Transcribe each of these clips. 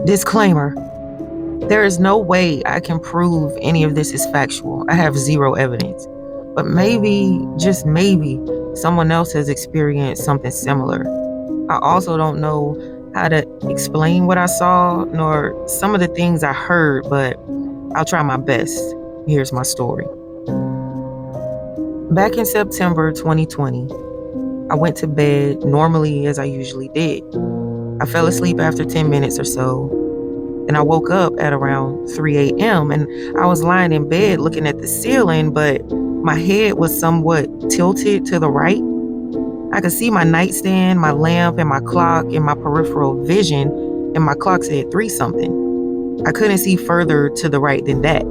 Disclaimer: there is no way I can prove any of this is factual. I have zero evidence. But maybe, just maybe, someone else has experienced something similar. I also don't know how to explain what I saw, nor some of the things I heard, but I'll try my best. Here's my story. Back in September 2020, I went to bed normally as I usually did. I fell asleep after 10 minutes or so, and I woke up at around 3 a.m. and I was lying in bed looking at the ceiling, but my head was somewhat tilted to the right. I could see my nightstand, my lamp, and my clock in my peripheral vision, and my clock said 3 something. I couldn't see further to the right than that.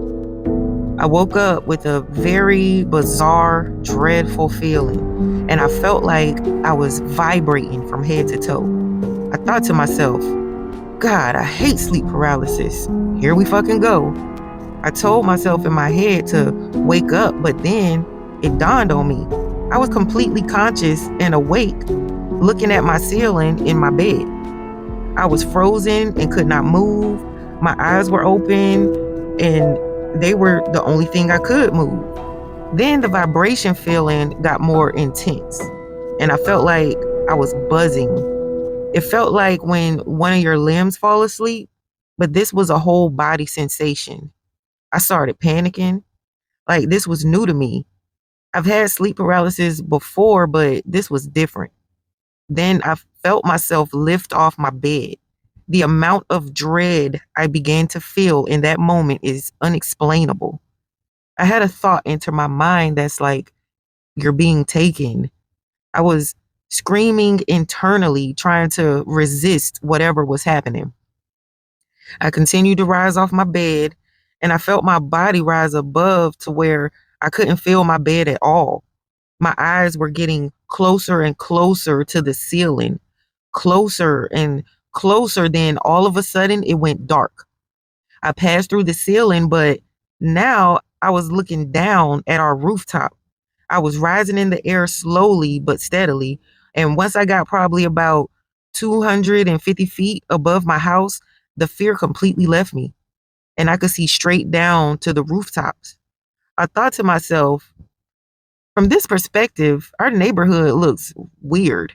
I woke up with a very bizarre, dreadful feeling, and I felt like I was vibrating from head to toe. I thought to myself, God, I hate sleep paralysis. Here we fucking go. I told myself in my head to wake up, but then it dawned on me. I was completely conscious and awake, looking at my ceiling in my bed. I was frozen and could not move. My eyes were open, and they were the only thing I could move. Then the vibration feeling got more intense, and I felt like I was buzzing. It felt like when one of your limbs fall asleep, but this was a whole body sensation. I started panicking. Like, this was new to me. I've had sleep paralysis before, but this was different. Then I felt myself lift off my bed. The amount of dread I began to feel in that moment is unexplainable. I had a thought enter my mind that's like, you're being taken. I was screaming internally, trying to resist whatever was happening. I continued to rise off my bed, and I felt my body rise above to where I couldn't feel my bed at all. My eyes were getting closer and closer to the ceiling, closer and closer. Then all of a sudden, it went dark. I passed through the ceiling, but now I was looking down at our rooftop. I was rising in the air slowly but steadily. And once I got probably about 250 feet above my house, the fear completely left me, and I could see straight down to the rooftops. I thought to myself, from this perspective, our neighborhood looks weird.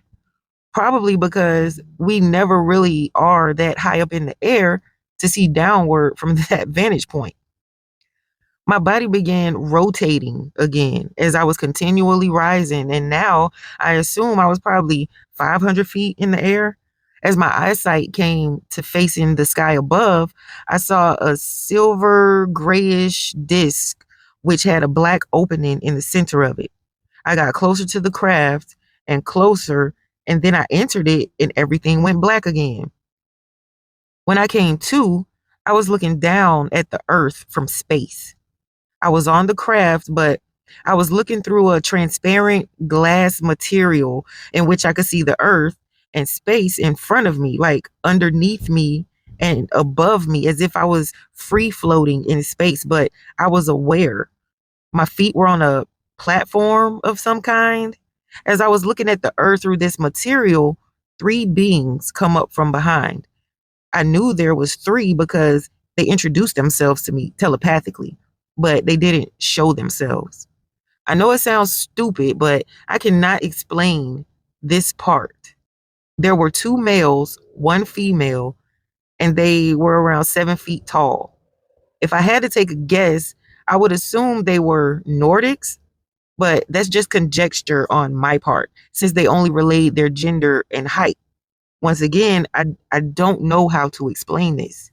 Probably because we never really are that high up in the air to see downward from that vantage point. My body began rotating again as I was continually rising, and now I assume I was probably 500 feet in the air. As my eyesight came to facing the sky above, I saw a silver grayish disc which had a black opening in the center of it. I got closer to the craft and closer, and then I entered it, and everything went black again. When I came to, I was looking down at the earth from space. I was on the craft, but I was looking through a transparent glass material in which I could see the earth and space in front of me, like underneath me and above me, as if I was free floating in space, but I was aware. My feet were on a platform of some kind. As I was looking at the earth through this material, 3 beings come up from behind. I knew there was 3 because they introduced themselves to me telepathically, but they didn't show themselves. I know it sounds stupid, but I cannot explain this part. There were 2 males, 1 female, and they were around 7 feet tall. If I had to take a guess, I would assume they were Nordics, but that's just conjecture on my part, since they only relayed their gender and height. Once again, I don't know how to explain this.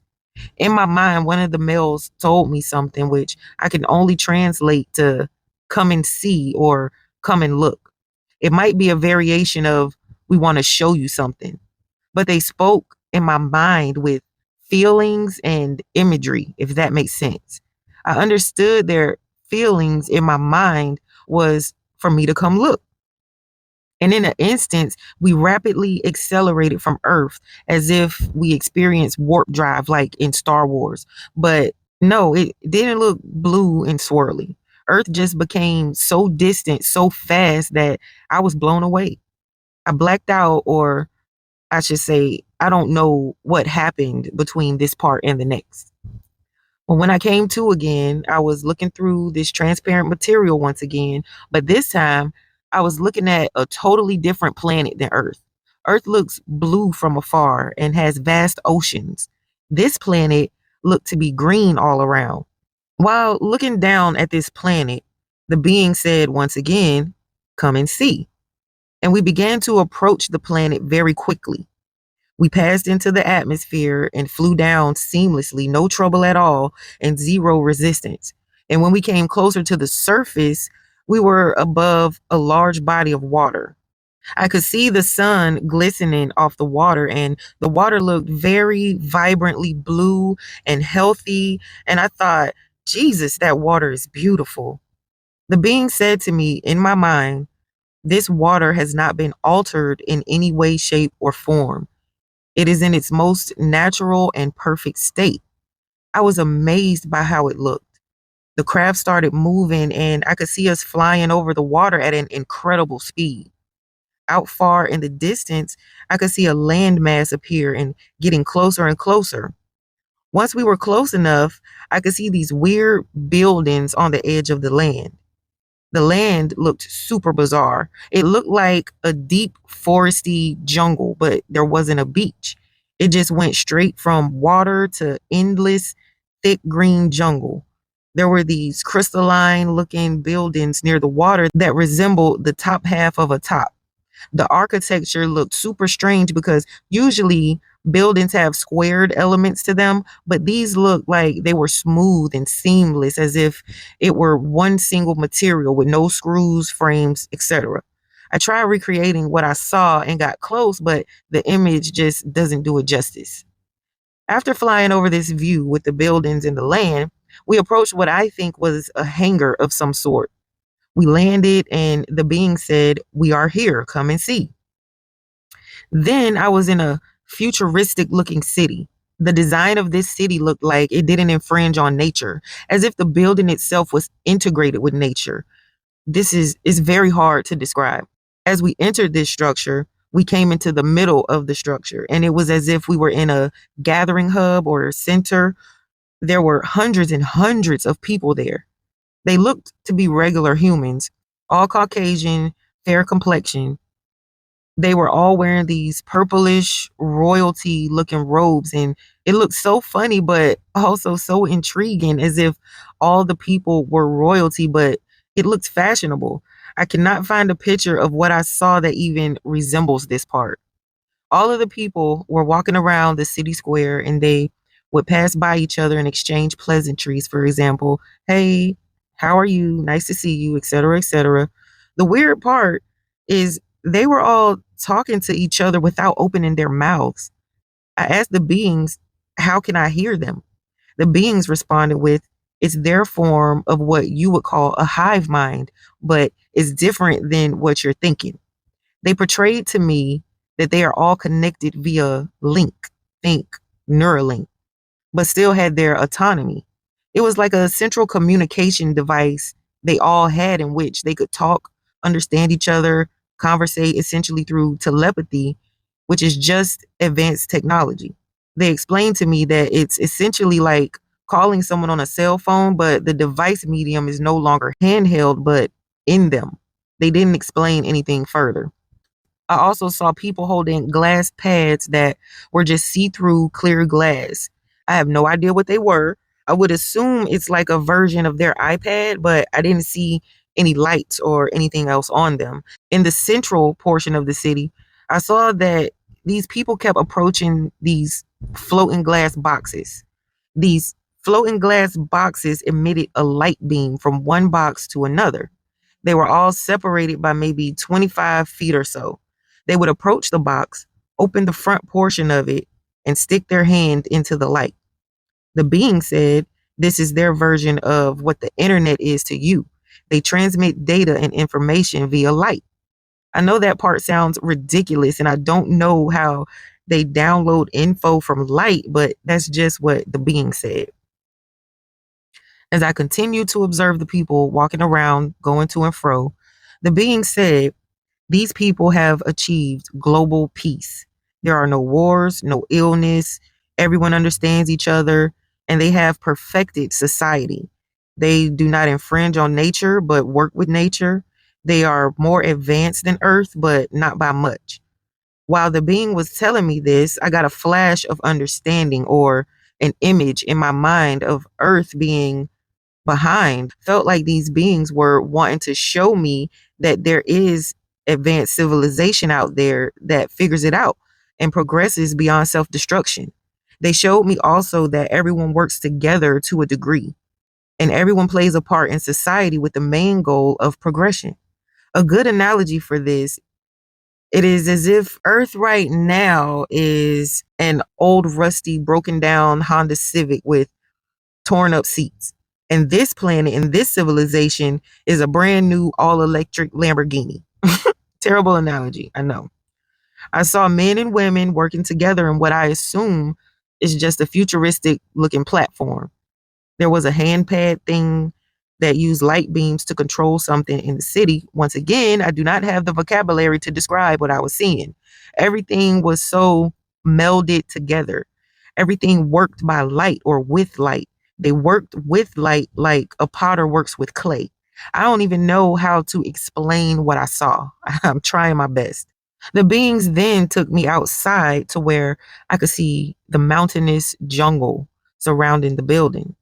In my mind, one of the males told me something which I can only translate to come and see or come and look. It might be a variation of we want to show you something, but they spoke in my mind with feelings and imagery, if that makes sense. I understood their feelings in my mind was for me to come look. And in an instant, we rapidly accelerated from Earth as if we experienced warp drive like in Star Wars. But no, it didn't look blue and swirly. Earth just became so distant, so fast that I was blown away. I blacked out, or I should say, I don't know what happened between this part and the next. Well, when I came to again, I was looking through this transparent material once again, but this time I was looking at a totally different planet than Earth. Earth looks blue from afar and has vast oceans. This planet looked to be green all around. While looking down at this planet, the being said once again, "Come and see." And we began to approach the planet very quickly. We passed into the atmosphere and flew down seamlessly, no trouble at all, and zero resistance. And when we came closer to the surface, we were above a large body of water. I could see the sun glistening off the water, and the water looked very vibrantly blue and healthy. And I thought, Jesus, that water is beautiful. The being said to me in my mind, "This water has not been altered in any way, shape, or form. It is in its most natural and perfect state." I was amazed by how it looked. The craft started moving, and I could see us flying over the water at an incredible speed. Out far in the distance, I could see a landmass appear and getting closer and closer. Once we were close enough, I could see these weird buildings on the edge of the land. The land looked super bizarre. It looked like a deep foresty jungle, but there wasn't a beach. It just went straight from water to endless, thick green jungle. There were these crystalline looking buildings near the water that resembled the top half of a top. The architecture looked super strange because usually buildings have squared elements to them, but these looked like they were smooth and seamless as if it were one single material with no screws, frames, etc. I tried recreating what I saw and got close, but the image just doesn't do it justice. After flying over this view with the buildings and the land, we approached what I think was a hangar of some sort. We landed, and the being said, "We are here, come and see." Then I was in a futuristic looking city. The design of this city looked like it didn't infringe on nature, as if the building itself was integrated with nature. This is very hard to describe. As we entered this structure, we came into the middle of the structure, and it was as if we were in a gathering hub or center. There were hundreds and hundreds of people there. They looked to be regular humans, all Caucasian, fair complexion. They were all wearing these purplish royalty looking robes, and it looked so funny but also so intriguing, as if all the people were royalty, but it looked fashionable. I cannot find a picture of what I saw that even resembles this part. All of the people were walking around the city square, and they would pass by each other and exchange pleasantries. For example, "Hey, how are you? Nice to see you," etc., etc. The weird part is they were all talking to each other without opening their mouths. I asked the beings, "How can I hear them?" The beings responded with, "It's their form of what you would call a hive mind, but it's different than what you're thinking." They portrayed to me that they are all connected via link, think, Neuralink, but still had their autonomy. It was like a central communication device they all had in which they could talk, understand each other, conversate essentially through telepathy, which is just advanced technology. They explained to me that it's essentially like calling someone on a cell phone, but the device medium is no longer handheld, but in them. They didn't explain anything further. I also saw people holding glass pads that were just see-through clear glass. I have no idea what they were. I would assume it's like a version of their iPad, but I didn't see any lights or anything else on them. In the central portion of the city, I saw that these people kept approaching these floating glass boxes. These floating glass boxes emitted a light beam from one box to another. They were all separated by maybe 25 feet or so. They would approach the box, open the front portion of it, and stick their hand into the light. The being said, "This is their version of what the internet is to you. They transmit data and information via light." I know that part sounds ridiculous, and I don't know how they download info from light, but that's just what the being said. As I continued to observe the people walking around, going to and fro, the being said, "These people have achieved global peace. There are no wars, no illness. Everyone understands each other, and they have perfected society. They do not infringe on nature, but work with nature. They are more advanced than Earth, but not by much. While the being was telling me this, I got a flash of understanding or an image in my mind of Earth being behind. Felt like these beings were wanting to show me that there is advanced civilization out there that figures it out and progresses beyond self destruction. They showed me also that everyone works together to a degree and everyone plays a part in society with the main goal of progression. A good analogy for this, it is as if Earth right now is an old, rusty, broken down Honda Civic with torn up seats. And this planet and this civilization is a brand new all electric Lamborghini. Terrible analogy, I know. I saw men and women working together in what I assume is just a futuristic looking platform. There was a handpad thing that used light beams to control something in the city. Once again, I do not have the vocabulary to describe what I was seeing. Everything was so melded together. Everything worked by light or with light. They worked with light like a potter works with clay. I don't even know how to explain what I saw. I'm trying my best. The beings then took me outside to where I could see the mountainous jungle surrounding the building.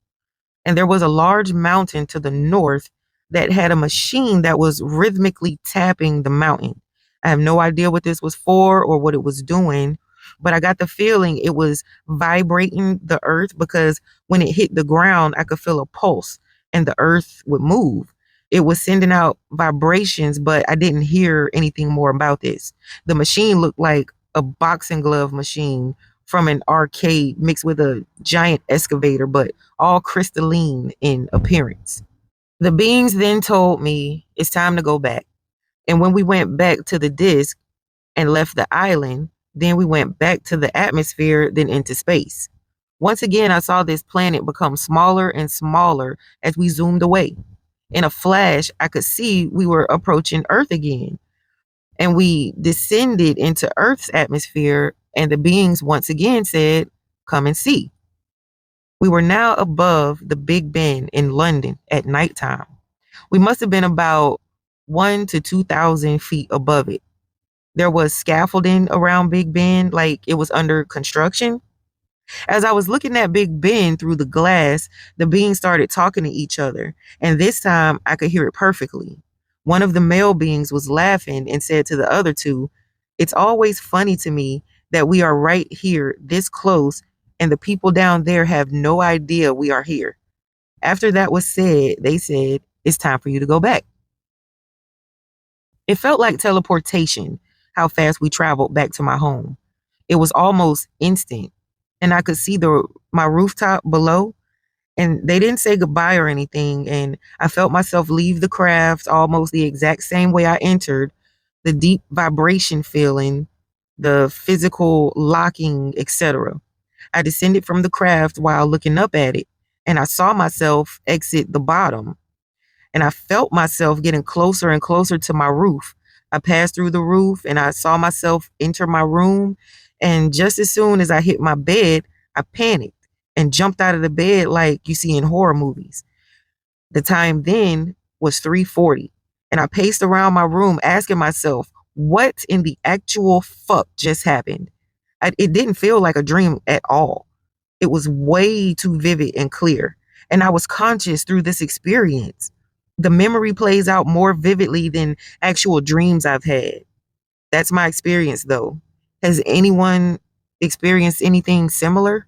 And there was a large mountain to the north that had a machine that was rhythmically tapping the mountain. I have no idea what this was for or what it was doing, but I got the feeling it was vibrating the earth because when it hit the ground, I could feel a pulse and the earth would move. It was sending out vibrations, but I didn't hear anything more about this. The machine looked like a boxing glove machine from an arcade mixed with a giant excavator, but all crystalline in appearance. The beings then told me it's time to go back. And when we went back to the disk and left the island, then we went back to the atmosphere, then into space. Once again, I saw this planet become smaller and smaller as we zoomed away. In a flash, I could see we were approaching Earth again. And we descended into Earth's atmosphere, and the beings once again said, "Come and see." We were now above the Big Ben in London at nighttime. We must have been about 1 to 2,000 feet above it. There was scaffolding around Big Ben like it was under construction. As I was looking at Big Ben through the glass, the beings started talking to each other, and this time I could hear it perfectly. One of the male beings was laughing and said to the other two, "It's always funny to me that we are right here this close and the people down there have no idea we are here." After that was said, they said, "It's time for you to go back." It felt like teleportation, how fast we traveled back to my home. It was almost instant, and I could see the my rooftop below, and they didn't say goodbye or anything, and I felt myself leave the craft almost the exact same way I entered, the deep vibration feeling, the physical locking, etc. I descended from the craft while looking up at it, and I saw myself exit the bottom, and I felt myself getting closer and closer to my roof. I passed through the roof and I saw myself enter my room. And just as soon as I hit my bed, I panicked and jumped out of the bed like you see in horror movies. The time then was 3:40, and I paced around my room asking myself, what in the actual fuck just happened? It didn't feel like a dream at all. It was way too vivid and clear, and I was conscious through this experience. The memory plays out more vividly than actual dreams I've had. That's my experience, though. Has anyone experienced anything similar?